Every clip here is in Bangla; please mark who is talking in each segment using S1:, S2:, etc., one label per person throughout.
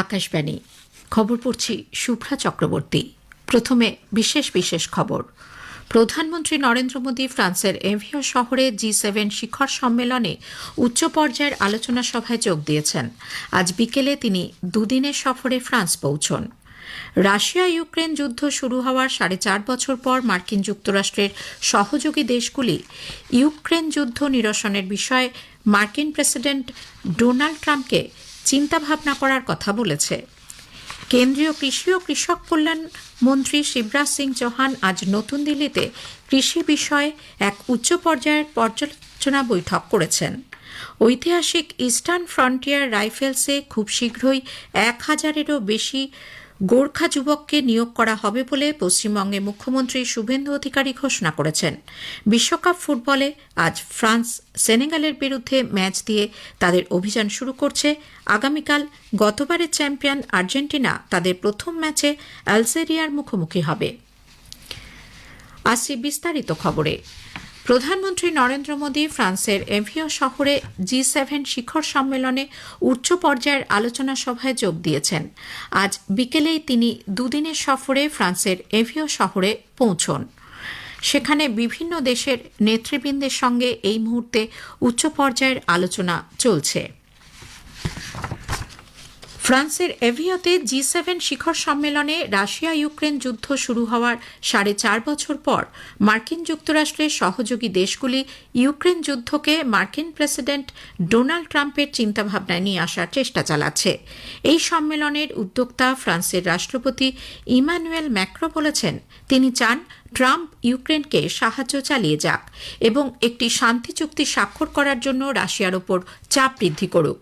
S1: আকাশবাণী খবর পড়ছি শুভ্রা চক্রবর্তী। প্রথমে বিশেষ বিশেষ খবর। প্রধানমন্ত্রী নরেন্দ্র মোদী ফ্রান্সের এভিও শহরে G7 শিখর সম্মেলনে উচ্চ পর্যায়ের আলোচনা সভায় যোগ দিয়েছেন। আজ বিকেলে তিনি দুদিনের সফরে ফ্রান্স পৌঁছন। রাশিয়া ইউক্রেন যুদ্ধ শুরু হওয়ার 4.5 বছর পর মার্কিন যুক্তরাষ্ট্রের সহযোগী দেশগুলি ইউক্রেন যুদ্ধ নিরসনের বিষয়ে মার্কিন প্রেসিডেন্ট ডোনাল্ড ট্রাম্পকে চিন্তাভাবনা করার কথা বলেছে। কেন্দ্রীয় কৃষি ও কৃষক কল্যাণ মন্ত্রী শিবরাজ সিং চৌহান আজ নতুন দিল্লিতে কৃষি বিষয়ে এক উচ্চ পর্যায়ের পর্যালোচনা বৈঠক করেছেন। ঐতিহাসিক ইস্টার্ন ফ্রন্টিয়ার রাইফেলসে খুব শীঘ্রই 1000-এরও বেশি গোর্খা যুবককে নিয়োগ করা হবে বলে পশ্চিমবঙ্গের মুখ্যমন্ত্রী শুভেন্দু অধিকারী ঘোষণা করেছেন। বিশ্বকাপ ফুটবলে আজ ফ্রান্স সেনেগালের বিরুদ্ধে ম্যাচ দিয়ে তাদের অভিযান শুরু করছে। আগামীকাল গতবারের চ্যাম্পিয়ন আর্জেন্টিনা তাদের প্রথম ম্যাচে আলজেরিয়ার মুখোমুখি হবে। আসছি বিস্তারিত খবরে। প্রধানমন্ত্রী নরেন্দ্র মোদী ফ্রান্সের এভিও শহরে G7 শিখর সম্মেলনে উচ্চ পর্যায়ের আলোচনা সভায় যোগ দিয়েছেন। আজ বিকেলেই তিনি দুদিনের সফরে ফ্রান্সের এভিও শহরে পৌঁছন। সেখানে বিভিন্ন দেশের নেতৃবৃন্দের সঙ্গে এই মুহূর্তে উচ্চ পর্যায়ের আলোচনা চলছে। ফ্রান্সের এভিওতে G7 শিখর সম্মেলনে রাশিয়া ইউক্রেন যুদ্ধ শুরু হওয়ার 4.5 বছর পর মার্কিন যুক্তরাষ্ট্রের সহযোগী দেশগুলি ইউক্রেন যুদ্ধকে মার্কিন প্রেসিডেন্ট ডোনাল্ড ট্রাম্পের চিন্তাভাবনায় নিয়ে আসার চেষ্টা চালাচ্ছে। এই সম্মেলনের উদ্যোক্তা ফ্রান্সের রাষ্ট্রপতি ইমানুয়েল ম্যাক্রো বলেছেন, তিনি চান ট্রাম্প ইউক্রেনকে সাহায্য চালিয়ে যাক এবং একটি শান্তি চুক্তি স্বাক্ষর করার জন্য রাশিয়ার ওপর চাপ বৃদ্ধি করুক।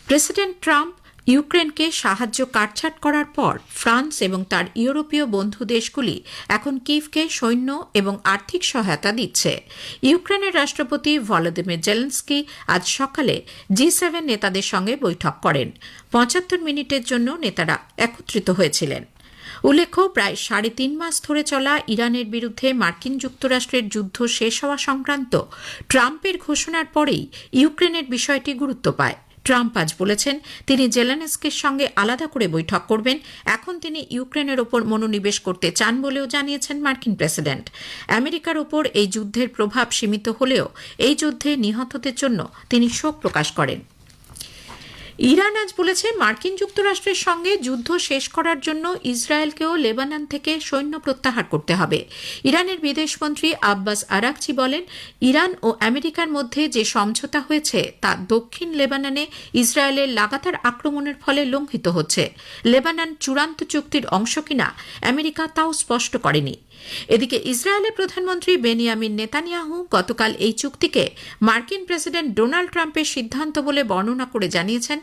S1: প্রেসিডেন্ট ট্রাম্প ইউক্রেনকে সাহায্য কাটছাট করার পর ফ্রান্স এবং তার ইউরোপীয় বন্ধু দেশগুলি এখন কিভকে সৈন্য এবং আর্থিক সহায়তা দিচ্ছে। ইউক্রেনের রাষ্ট্রপতি ভলোদিমির জেলেনস্কি আজ সকালে G7 নেতাদের সঙ্গে বৈঠক করেন। 75 মিনিটের জন্য নেতারা একত্রিত হয়েছিলেন। উল্লেখ্য, প্রায় 3.5 মাস ধরে চলা ইরানের বিরুদ্ধে মার্কিন যুক্তরাষ্ট্রের যুদ্ধ শেষ হওয়া সংক্রান্ত ট্রাম্পের ঘোষণার পরেই ইউক্রেনের বিষয়টি গুরুত্ব পায়। ট্রাম্প আজ বলেছেন, তিনি জেলেনস্কির সঙ্গে আলাদা করে বৈঠক করবেন। এখন তিনি ইউক্রেনের ওপর মনোনিবেশ করতে চান বলেও জানিয়েছেন মার্কিন প্রেসিডেন্ট। আমেরিকার ওপর এই যুদ্ধের প্রভাব সীমিত হলেও এই যুদ্ধে নিহতদের জন্য তিনি শোক প্রকাশ করেন। ইরান আজ বলেছে, মার্কিন যুক্তরাষ্ট্রের সঙ্গে যুদ্ধ শেষ করার জন্য ইসরায়েলকেও লেবানন থেকে সৈন্য প্রত্যাহার করতে হবে। ইরানের বিদেশমন্ত্রী আব্বাস আরাকচি বলেন, ইরান ও আমেরিকার মধ্যে যে সমঝোতা হয়েছে তা দক্ষিণ লেবাননে ইসরায়েলের লাগাতার আক্রমণের ফলে লঙ্ঘিত হচ্ছে। লেবানন চূড়ান্ত চুক্তির অংশ কিনা আমেরিকা তাও স্পষ্ট করেনি। এদিকে ইসরায়েলের প্রধানমন্ত্রী বেনিয়ামিন নেতানিয়াহু গতকাল এই চুক্তিকে মার্কিন প্রেসিডেন্ট ডোনাল্ড ট্রাম্পের সিদ্ধান্ত বলে বর্ণনা করে জানিয়েছেন,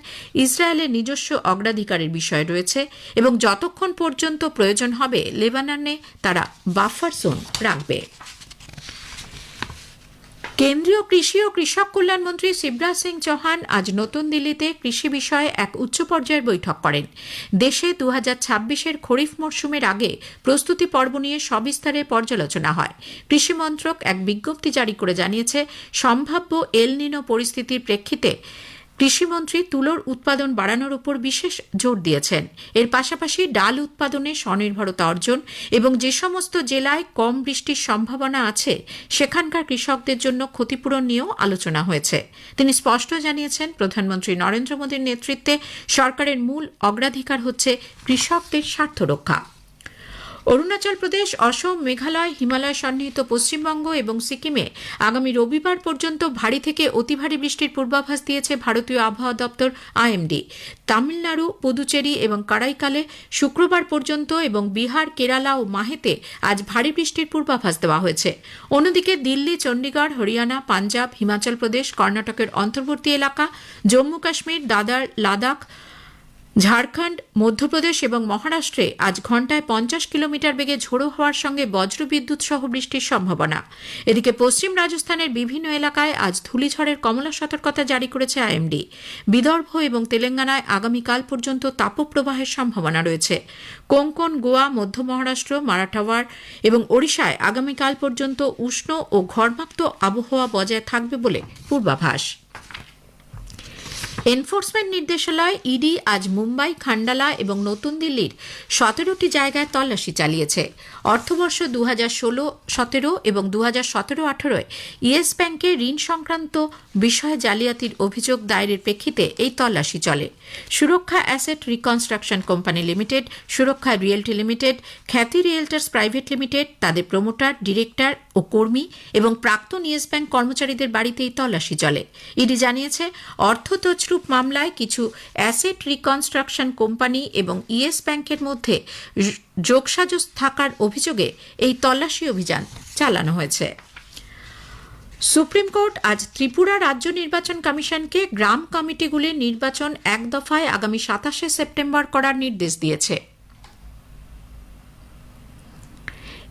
S1: ইসরায়েলের নিজস্ব অগ্রাধিকারের বিষয় রয়েছে এবং যতক্ষণ পর্যন্ত প্রয়োজন হবে লেবাননে তারা বাফার জোন রাখবে। কেন্দ্রীয় কৃষি ও কৃষক কল্যাণ মন্ত্রী শিবরাজ সিং চৌহান আজ নতুন দিল্লিতে কৃষি বিষয়ে এক উচ্চ পর্যায়ের বৈঠক করেন। দেশে 2026-এর খরিফ মরশুমের আগে প্রস্তুতি পর্ব নিয়ে সবিস্তারে পর্যালোচনা হয়। কৃষি মন্ত্রক এক বিজ্ঞপ্তি জারি করে জানিয়েছে, সম্ভাব্য এল নিনো পরিস্থিতির প্রেক্ষিতে কৃষিমন্ত্রী তুলোর উৎপাদন বাড়ানোর উপর বিশেষ জোর দিয়েছেন। এর পাশাপাশি ডাল উৎপাদনে স্বনির্ভরতা অর্জন এবং যে সমস্ত জেলায় কম বৃষ্টির সম্ভাবনা আছে সেখানকার কৃষকদের জন্য ক্ষতিপূরণ নিয়েও আলোচনা হয়েছে। তিনি স্পষ্ট জানিয়েছেন, প্রধানমন্ত্রী নরেন্দ্র মোদীর নেতৃত্বে সরকারের মূল অগ্রাধিকার হচ্ছে কৃষকদের স্বার্থ রক্ষা। অরুণাচল প্রদেশ, অসম, মেঘালয়, হিমালয় সন্নিহিত পশ্চিমবঙ্গ এবং সিকিমে আগামী রবিবার পর্যন্ত ভারী থেকে অতি ভারী বৃষ্টির পূর্বাভাস দিয়েছে ভারতীয় আবহাওয়া দপ্তর IMD। তামিলনাড়ু, পুদুচেরি এবং কারাইকালে শুক্রবার পর্যন্ত এবং বিহার, কেরালা ও মাহেতে আজ ভারী বৃষ্টির পূর্বাভাস দেওয়া হয়েছে। অন্যদিকে দিল্লি, চণ্ডীগড়, হরিয়ানা, পাঞ্জাব, হিমাচল প্রদেশ, কর্ণাটকের অন্তর্বর্তী এলাকা, জম্মু কাশ্মীর, দাদর, লাদাখ, ঝাড়খণ্ড, মধ্যপ্রদেশ এবং মহারাষ্ট্রে আজ ঘণ্টায় 50 কিলোমিটার বেগে ঝোড়ো হওয়ার সঙ্গে বজ্রবিদ্যুৎ সহ বৃষ্টির সম্ভাবনা। এদিকে পশ্চিম রাজস্থানের বিভিন্ন এলাকায় আজ ধূলিঝড়ের কমলা সতর্কতা জারি করেছে IMD। বিদর্ভ এবং তেলেঙ্গানায় আগামীকাল পর্যন্ত তাপপ্রবাহের সম্ভাবনা রয়েছে। কোঙ্কণ, গোয়া, মধ্য মহারাষ্ট্র, মারাঠাওয়াড় এবং ওড়িশায় আগামীকাল পর্যন্ত উষ্ণ ও ঘর্মাক্ত আবহাওয়া বজায় থাকবে বলে পূর্বাভাস। এনফোর্সমেন্ট নির্দেশালয় ইডি আজ মুম্বাই, খান্ডালা এবং নতুন দিল্লির 17টি জায়গায় তল্লাশি চালিয়েছে। অর্থবর্ষ 2016-17 এবং 2017-18 ইয়েস ব্যাংকে ঋণ সংক্রান্ত বিষয়ে জালিয়াতির অভিযোগ দায়েরের প্রেক্ষিতে এই তল্লাশি চলে। সুরক্ষা অ্যাসেট রিকনস্ট্রাকশন কোম্পানি লিমিটেড, সুরক্ষা রিয়েলটি লিমিটেড, খ্যাতি রিয়েলটার্স প্রাইভেট লিমিটেড, তাদের প্রমোটার, ডিরেক্টর ও কর্মী এবং প্রাক্তন ইয়েস ব্যাংক কর্মচারীদের বাড়িতে এই তল্লাশি চলে। ইডি জানিয়েছে, অর্থ তছরূপ মামলায় কিছু অ্যাসেট রিকনস্ট্রাকশন কোম্পানি এবং ইয়েস ব্যাংকের মধ্যে যোগসাজশ থাকার অভিযোগে এই তল্লাশি অভিযান চালানো হয়েছে। সুপ্রিম কোর্ট আজ ত্রিপুরা রাজ্য নির্বাচন কমিশনকে গ্রাম কমিটিগুলির নির্বাচন এক দফায় আগামী 27শে সেপ্টেম্বর করার নির্দেশ দিয়েছে।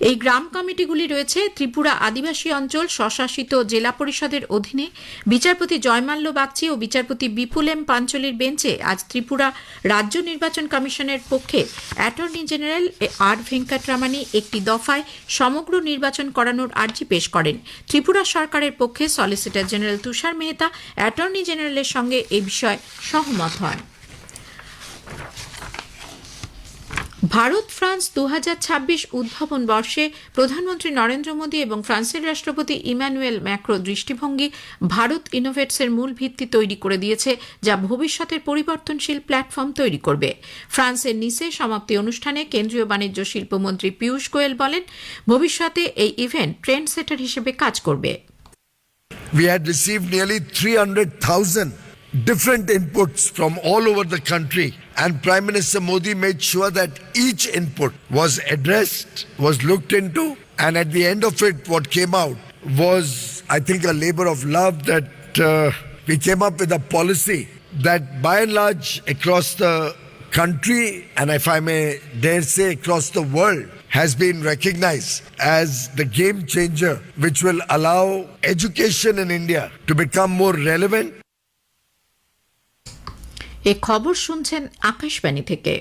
S1: এই গ্রাম কমিটিগুলি রয়েছে ত্রিপুরা আদিবাসী অঞ্চল স্বশাসিত জেলা পরিষদের অধীনে। বিচারপতি জয়মাল্য বাগচি ও বিচারপতি বিপুল এম পাঞ্চলির বেঞ্চে আজ ত্রিপুরা রাজ্য নির্বাচন কমিশনের পক্ষে অ্যাটর্নি জেনারেল আর ভেঙ্কটরামানি একটি দফায় সমগ্র নির্বাচন করানোর আর্জি পেশ করেন। ত্রিপুরা সরকারের পক্ষে সলিসিটর জেনারেল তুষার মেহতা অ্যাটর্নি জেনারেলের সঙ্গে এ বিষয়ে সহমত হন। ভারত ফ্রান্স 2026 উদ্ভাবন বর্ষে প্রধানমন্ত্রী নরেন্দ্র মোদী এবং ফ্রান্সের রাষ্ট্রপতি ইমানুয়েল ম্যাক্রো দৃষ্টিভঙ্গি ভারত ইনোভেটসের মূল ভিত্তি তৈরি করে দিয়েছে, যা ভবিষ্যতের পরিবর্তনশীল প্ল্যাটফর্ম তৈরি করবে। ফ্রান্সের নিসে সমাপ্তি অনুষ্ঠানে কেন্দ্রীয় বাণিজ্য শিল্পমন্ত্রী পীয়ূষ গোয়েল বলেন, ভবিষ্যতে এই ইভেন্ট ট্রেন্ড সেটার হিসেবে কাজ করবে।
S2: We had received nearly 300,000 different inputs from all over the country, and Prime Minister Modi made sure that each input was addressed, was looked into, and at the end of it what came out was, I think, a labor of love that we came up with a policy that by and large across the country, and if I may dare say across the world, has been recognized as the game changer which will allow education in India to become more relevant.
S1: এই খবর শুনছেন আকাশবাণী থেকে।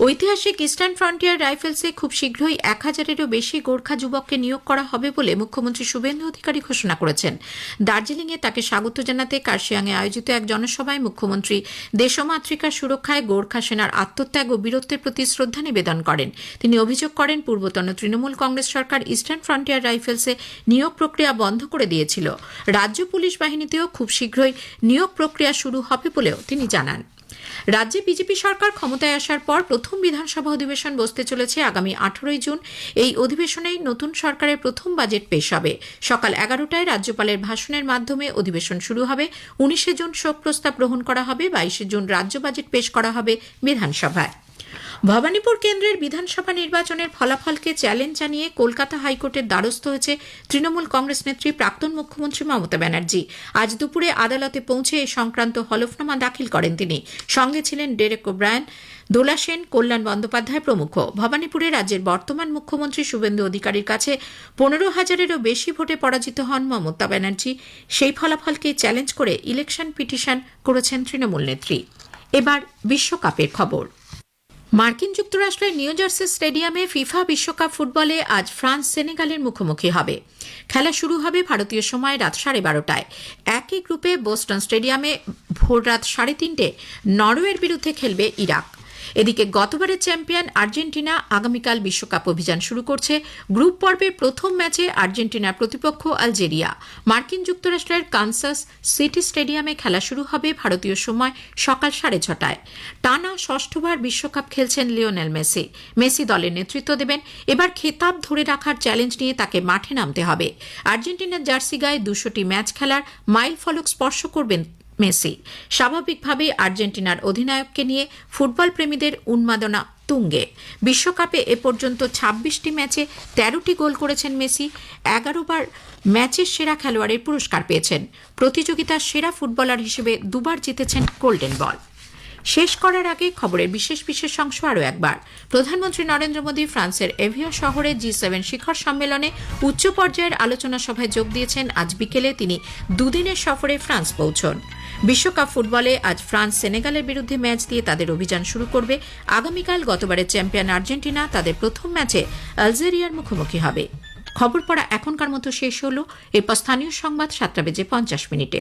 S1: ঐতিহাসিক ইস্টার্ন ফ্রন্টিয়ার রাইফেলসে খুব শীঘ্রই 1000-এরও বেশি গোর্খা যুবককে নিয়োগ করা হবে বলে মুখ্যমন্ত্রী শুভেন্দু অধিকারী ঘোষণা করেছেন। দার্জিলিংয়ে তাকে স্বাগত জানাতে কার্শিয়াংয়ে আয়োজিত এক জনসভায় মুখ্যমন্ত্রী দেশমাতৃকার সুরক্ষায় গোর্খা সেনার আত্মত্যাগ ও বীরত্বের প্রতি শ্রদ্ধা নিবেদন করেন। তিনি অভিযোগ করেন, পূর্বতন তৃণমূল কংগ্রেস সরকার ইস্টার্ন ফ্রন্টিয়ার রাইফেলসে নিয়োগ প্রক্রিয়া বন্ধ করে দিয়েছিল। রাজ্য পুলিশ বাহিনীতেও খুব শীঘ্রই নিয়োগ প্রক্রিয়া শুরু হবে বলেও তিনি জানান। রাজ্যে বিজেপি সরকার ক্ষমতায় আসার পর প্রথম বিধানসভা অধিবেশন বসতে চলেছে আগামী 18 জুন। এই অধিবেশনেই নতুন সরকারের প্রথম বাজেট পেশ হবে। সকাল 11টায় রাজ্যপালের ভাষণের মাধ্যমে অধিবেশন শুরু হবে। 19 জুন শোক প্রস্তাব গ্রহণ করা হবে। 22 জুন রাজ্য বাজেট পেশ করা হবে বিধানসভায়। ভবানীপুর কেন্দ্রের বিধানসভা নির্বাচনের ফলাফলকে চ্যালেঞ্জ জানিয়ে কলকাতা হাইকোর্টের দ্বারস্থ হয়েছে তৃণমূল কংগ্রেস নেত্রী প্রাক্তন মুখ্যমন্ত্রী মমতা ব্যানার্জি। আজ দুপুরে আদালতে পৌঁছে এ সংক্রান্ত হলফনামা দাখিল করেন তিনি। সঙ্গে ছিলেন ডেরেক ওব্রায়ান, দোলা সেন, কল্যাণ বন্দ্যোপাধ্যায় প্রমুখ। ভবানীপুরে রাজ্যের বর্তমান মুখ্যমন্ত্রী শুভেন্দু অধিকারীর কাছে 15,000-এরও বেশি ভোটে পরাজিত হন মমতা ব্যানার্জি। সেই ফলাফলকে চ্যালেঞ্জ করে ইলেকশন পিটিশন করেছেন তৃণমূল নেত্রী। এবার বিশ্বকাপের খবর। মার্কিন যুক্তরাষ্ট্রের নিউ জার্সি স্টেডিয়ামে ফিফা বিশ্বকাপ ফুটবলে আজ ফ্রান্স সেনেগালের মুখোমুখি হবে। খেলা শুরু হবে ভারতীয় সময় রাত 12:30টায়। একই গ্রুপে বোস্টন স্টেডিয়ামে ভোর রাত 3:30 নরওয়ের বিরুদ্ধে খেলবে ইরাক। এদিকে গতবারের চ্যাম্পিয়ন আর্জেন্টিনা আগামীকাল বিশ্বকাপ অভিযান শুরু করছে। গ্রুপ পর্বের প্রথম ম্যাচে আর্জেন্টিনার প্রতিপক্ষ আলজেরিয়া। মার্কিন যুক্তরাষ্ট্রের কানসাস সিটি স্টেডিয়ামে খেলা শুরু হবে ভারতীয় সময় সকাল 6:30টায়। টানা ষষ্ঠবার বিশ্বকাপ খেলছেন লিওনেল মেসি। মেসি দলের নেতৃত্ব দেবেন। এবার খেতাব ধরে রাখার চ্যালেঞ্জ নিয়ে তাকে মাঠে নামতে হবে। আর্জেন্টিনার জার্সি গায়ে 200টি ম্যাচ খেলার মাইল ফলক স্পর্শ করবেন মেসি। স্বাভাবিকভাবেই আর্জেন্টিনার অধিনায়ককে নিয়ে ফুটবল প্রেমীদের উন্মাদনা তুঙ্গে। বিশ্বকাপে এ পর্যন্ত 26টি ম্যাচে 13টি গোল করেছেন মেসি। 11 বার ম্যাচের সেরা খেলোয়াড়ের পুরস্কার পেয়েছেন। প্রতিযোগিতার সেরা ফুটবলার হিসেবে 2 বার জিতেছেন গোল্ডেন বল। শেষ করার আগে খবরের বিশেষ বিশেষ অংশ আরও একবার। প্রধানমন্ত্রী নরেন্দ্র মোদী ফ্রান্সের এভিও শহরে G7 শিখর সম্মেলনে উচ্চ পর্যায়ের আলোচনা সভায় যোগ দিয়েছেন। আজ বিকেলে তিনি 2 দিনের সফরে ফ্রান্স পৌঁছন। বিশ্বকাপ ফুটবলে আজ ফ্রান্স সেনেগালের বিরুদ্ধে ম্যাচ দিয়ে তাদের অভিযান শুরু করবে। আগামীকাল গতবারের চ্যাম্পিয়ন আর্জেন্টিনা তাদের প্রথম ম্যাচে আলজেরিয়ার মুখোমুখি হবে। খবর পড়া এখনকার মতো শেষ হলো। এরপর স্থানীয় সংবাদ 7:50 মিনিটে।